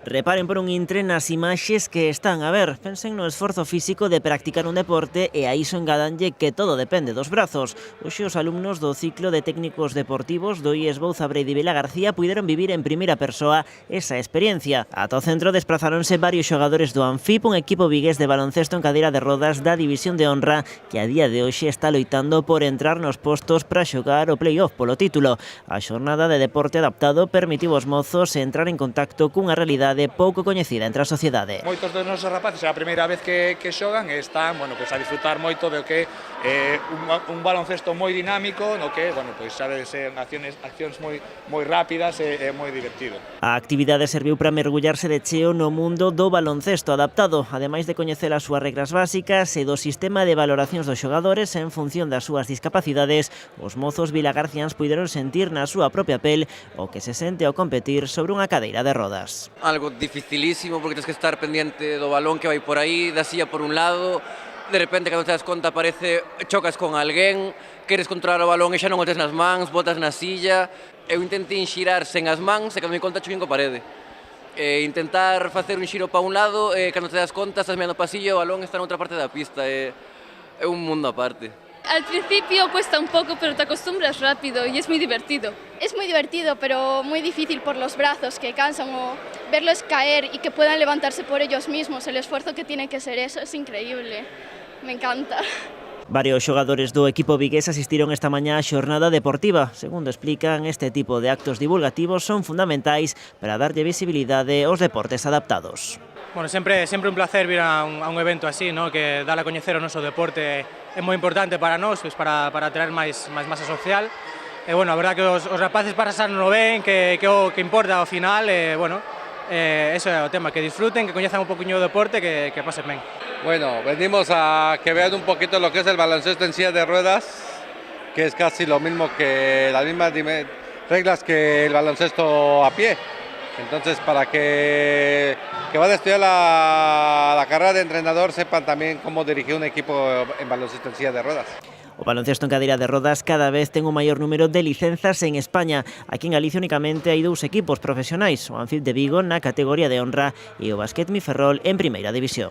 Reparen por un intre nas imaxes que están a ver. Pensen no esforzo físico de practicar un deporte e a iso engadanlle que todo depende dos brazos. Hoxe os alumnos do ciclo de técnicos deportivos do IES Bouza Breide Vila García puideron vivir en primeira persoa esa experiencia. Ata o centro desprazáronse varios xogadores do Anfip, un equipo vigués de baloncesto en cadeira de rodas da División de Honra que a día de hoxe está loitando por entrar nos postos para xogar o play-off polo título. A xornada de deporte adaptado permitiu aos mozos entrar en contacto cunha realidade pouco coñecida entre a sociedade. Moitos dos nosos rapaces é a primeira vez que xogan e están, a disfrutar moito do que un baloncesto moi dinámico, no que, sabes, accións moi rápidas e moi divertido. A actividade serviu para mergullarse de cheo no mundo do baloncesto adaptado, ademais de coñecer as súas regras básicas e do sistema de valoracións dos xogadores en función das súas discapacidades. Os mozos vilagarciáns puideron sentir na súa propia pel o que se sente ao competir sobre unha cadeira de rodas. Algo dificilísimo porque tens que estar pendiente do balón que vai por aí, da silla por un lado, de repente cando te das conta chocas con alguén, queres controlar o balón e xa non o tes nas mans, botas na silla. Eu intentei xirar sen as mans e cando me conta choquín co parede. Intentar facer un xiro para un lado e cando te das conta estás mirando o pasillo, o balón está noutra parte da pista, é un mundo aparte. Al principio cuesta un poco, pero te acostumbras rápido y es muy divertido. Es muy divertido, pero muy difícil por los brazos que cansan o verlos caer y que puedan levantarse por ellos mismos. El esfuerzo que tiene que ser eso es increíble. Me encanta. Varios xogadores do equipo vigués asistiron esta mañá á xornada deportiva. Segundo explican, este tipo de actos divulgativos son fundamentais para darlle visibilidade aos deportes adaptados. Bueno, sempre un placer vir a un evento así, ¿no? Que dar a coñecer o noso deporte é moi importante para nós, pues para atraer máis masa social. E bueno, a verdad que os rapaces pasáronlo ben, que o que importa ao final, eso é o tema, que disfruten, que coñezan un poquinho o deporte, que pasen ben. Bueno, venimos a que vean un poquito lo que es el baloncesto en silla de ruedas, que es casi lo mismo que las mismas reglas que el baloncesto a pie. Entonces, para que van a estudiar la carrera de entrenador sepan también cómo dirigir un equipo en baloncesto en silla de ruedas. O baloncesto en cadeira de rodas cada vez ten un maior número de licenzas en España. Aquí en Galicia únicamente hai 2 equipos profesionais, o Anfip de Vigo na categoría de honra e o Basquet Ferrol en primeira división.